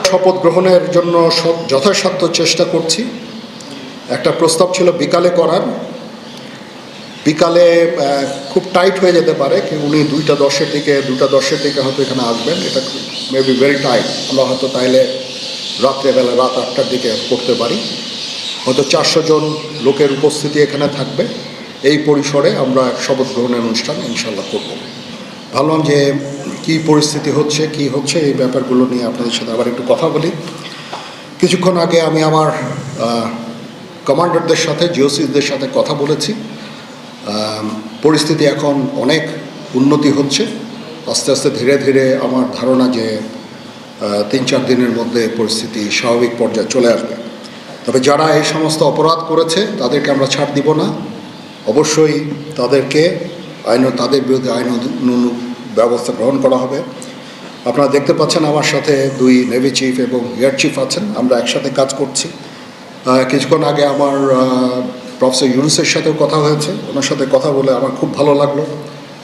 শপথ গ্রহণের জন্য যথাসাধ্য চেষ্টা করছি। একটা প্রস্তাব ছিল বিকালে করার, বিকালে খুব টাইট হয়ে যেতে পারে কি উনি 2:10-এর দিকে হয়তো এখানে আসবেন, এটা মেবি ভেরি টাইট। আমরা হয়তো তাইলে রাত্রেবেলা রাত 8টার দিকে করতে পারি, হয়তো 400 জন লোকের উপস্থিতি এখানে থাকবে। এই পরিসরে আমরা শপথ গ্রহণের অনুষ্ঠান ইনশাল্লাহ করব। ভাবলাম যে কি পরিস্থিতি হচ্ছে এই ব্যাপারগুলো নিয়ে আপনাদের সাথে আবার একটু কথা বলি। কিছুক্ষণ আগে আমি আমার কমান্ডারদের সাথে, জিওসিসদের সাথে কথা বলেছি। পরিস্থিতি এখন অনেক উন্নতি হচ্ছে, আস্তে আস্তে ধীরে ধীরে আমার ধারণা যে 3-4 দিনের মধ্যে পরিস্থিতি স্বাভাবিক পর্যায়ে চলে আসবে। তবে যারা এই সমস্ত অপরাধ করেছে তাদেরকে আমরা ছাড় দিব না, অবশ্যই তাদেরকে তাদের বিরুদ্ধে আইন ব্যবস্থা গ্রহণ করা হবে। আপনারা দেখতে পাচ্ছেন আমার সাথে 2 নেভি চিফ এবং এয়ার চিফ আছেন, আমরা একসাথে কাজ করছি। কিছুক্ষণ আগে আমার প্রফেসর ইউনুসের সাথেও কথা হয়েছে, ওনার সাথে কথা বলে আমার খুব ভালো লাগলো।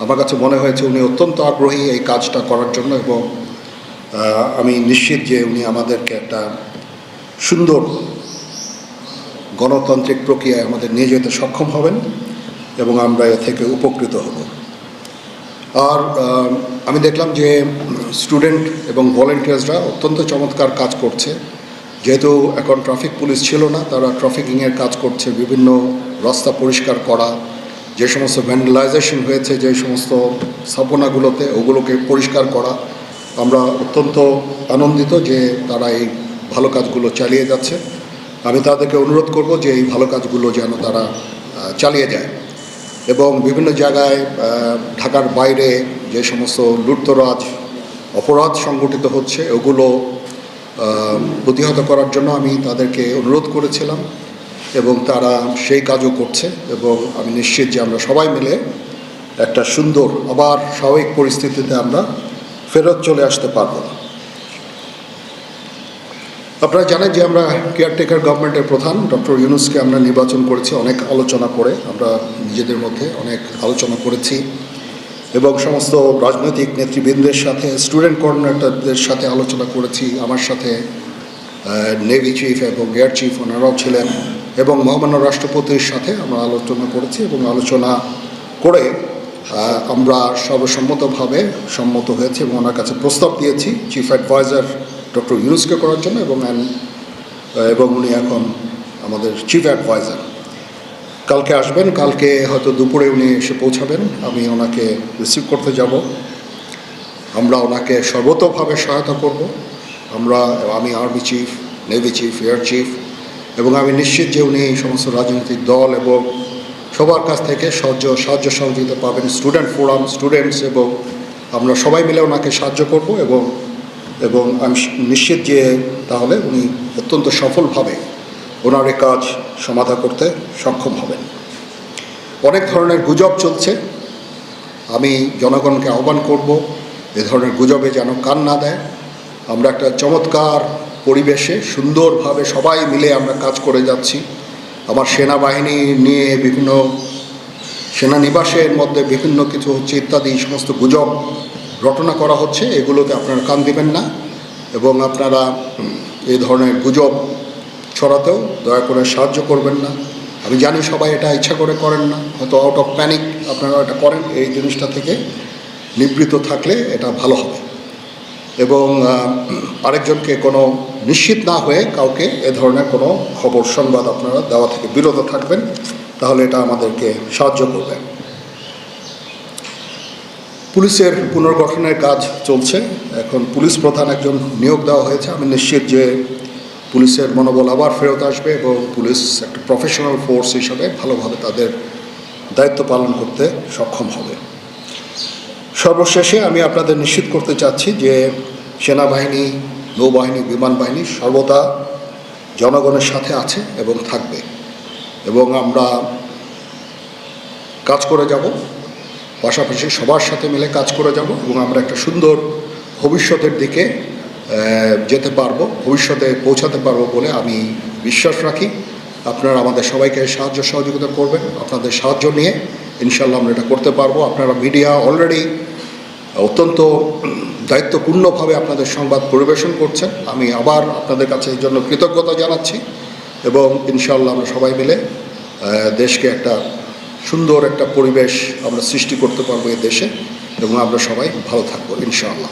আমার কাছে মনে হয়েছে উনি অত্যন্ত আগ্রহী এই কাজটা করার জন্য, এবং আমি নিশ্চিত যে উনি আমাদেরকে একটা সুন্দর গণতান্ত্রিক প্রক্রিয়ায় আমাদের নিয়ে যেতে সক্ষম হবেন এবং আমরা এ থেকে উপকৃত হব। আর আমি দেখলাম যে স্টুডেন্ট এবং ভলেন্টিয়ার্সরা অত্যন্ত চমৎকার কাজ করছে। যেহেতু এখন ট্রাফিক পুলিশ ছিল না, তারা ট্রাফিকিংয়ের কাজ করছে, বিভিন্ন রাস্তা পরিষ্কার করা, যে সমস্ত ভ্যান্ডালাইজেশন হয়েছে যে সমস্ত স্থাপনাগুলোতে, ওগুলোকে পরিষ্কার করা। আমরা অত্যন্ত আনন্দিত যে তারা এই ভালো কাজগুলো চালিয়ে যাচ্ছে। আমি তাদেরকে অনুরোধ করব যে এই ভালো কাজগুলো যেন তারা চালিয়ে যায় এবং বিভিন্ন জায়গায় ঢাকার বাইরে যে সমস্ত লুটতরাজ অপরাধ সংগঠিত হচ্ছে ওগুলো প্রতিহত করার জন্য আমি তাদেরকে অনুরোধ করেছিলাম এবং তারা সেই কাজও করছে, এবং আমি নিশ্চিত যে আমরা সবাই মিলে একটা সুন্দর আবার স্বাভাবিক পরিস্থিতিতে আমরা ফেরত চলে আসতে পারব। আপনারা জানেন যে আমরা কেয়ারটেকার গভর্নমেন্টের প্রধান ডক্টর ইউনুসকে আমরা নির্বাচন করেছি অনেক আলোচনা করে, আমরা নিজেদের মধ্যে অনেক আলোচনা করেছি এবং সমস্ত রাজনৈতিক নেতৃবৃন্দের সাথে, স্টুডেন্ট কোঅর্ডিনেটরদের সাথে আলোচনা করেছি। আমার সাথে নেভি চিফ এবং এয়ার চিফ ওনারাও ছিলেন, এবং মহামান্য রাষ্ট্রপতির সাথে আমরা আলোচনা করেছি এবং আলোচনা করে আমরা সর্বসম্মতভাবে সম্মত হয়েছে এবং ওনার কাছে প্রস্তাব দিয়েছি চিফ অ্যাডভাইজার ডক্টর ইউনুসকে করার জন্য, এবং উনি এখন আমাদের চিফ অ্যাডভাইজার। কালকে আসবেন, কালকে হয়তো দুপুরে উনি এসে পৌঁছাবেন, আমি ওনাকে রিসিভ করতে যাব। আমরা ওনাকে সর্বতোভাবে সহায়তা করব। আমি army chief, navy chief, air chief, এবং আমি নিশ্চিত যে উনি এই সমস্ত রাজনৈতিক দল এবং সবার কাছ থেকে সাহায্য সহযোগিতা পাবেন, স্টুডেন্ট ফোরাম, স্টুডেন্টস, এবং আমরা সবাই মিলে ওনাকে সাহায্য করব এবং আমি নিশ্চিত যে তাহলে উনি অত্যন্ত সফলভাবে ওনার এই কাজ সমাধা করতে সক্ষম হবেন। অনেক ধরনের গুজব চলছে, আমি জনগণকে আহ্বান করব এ ধরনের গুজবে যেন কান না দেয়। আমরা একটা চমৎকার পরিবেশে সুন্দরভাবে সবাই মিলে আমরা কাজ করে যাচ্ছি। আমার সেনাবাহিনী নিয়ে বিভিন্ন সেনানিবাসের মধ্যে বিভিন্ন কিছু হচ্ছে ইত্যাদি সমস্ত গুজব রটনা করা হচ্ছে, এগুলোতে আপনারা কান দিবেন না এবং আপনারা এই ধরনের গুজব ছড়াতেও দয়া করে সাহায্য করবেন না। আমি জানি সবাই এটা ইচ্ছা করে করেন না, হয়তো আউট অফ প্যানিক আপনারা এটা করেন। এই জিনিসটা থেকে নিবৃত্ত থাকলে এটা ভালো হবে, এবং আরেকজনকে কোনো নিশ্চিত না হয়ে কাউকে এ ধরনের কোনো খবর সংবাদ আপনারা দেওয়া থেকে বিরত থাকবেন, তাহলে এটা আমাদেরকে সাহায্য করবে। পুলিশের পুনর্গঠনের কাজ চলছে, এখন পুলিশ প্রধান একজন নিয়োগ দেওয়া হয়েছে। আমি নিশ্চিত যে পুলিশের মনোবল আবার ফেরত আসবে এবং পুলিশ একটা প্রফেশনাল ফোর্স হিসাবে ভালোভাবে তাদের দায়িত্ব পালন করতে সক্ষম হবে। সর্বশেষে আমি আপনাদের নিশ্চিত করতে চাচ্ছি যে সেনাবাহিনী, নৌবাহিনী, বিমান বাহিনী সর্বদা জনগণের সাথে আছে এবং থাকবে, এবং আমরা কাজ করে যাব, পাশাপাশি সবার সাথে মিলে কাজ করে যাব, এবং আমরা একটা সুন্দর ভবিষ্যতের দিকে যেতে পারবো, ভবিষ্যতে পৌঁছাতে পারবো বলে আমি বিশ্বাস রাখি। আপনারা আমাদের সবাইকে সাহায্য সহযোগিতা করবেন, আপনাদের সাহায্য নিয়ে ইনশাল্লাহ আমরা এটা করতে পারবো। আপনারা মিডিয়া অলরেডি অত্যন্ত দায়িত্বপূর্ণভাবে আপনাদের সংবাদ পরিবেশন করছেন। আমি আবার আপনাদের কাছে এই জন্য কৃতজ্ঞতা জানাচ্ছি এবং ইনশাআল্লাহ আমরা সবাই মিলে দেশকে একটা সুন্দর একটা পরিবেশ আমরা সৃষ্টি করতে পারবো এই দেশে এবং আমরা সবাই ভালো থাকবো ইনশাআল্লাহ।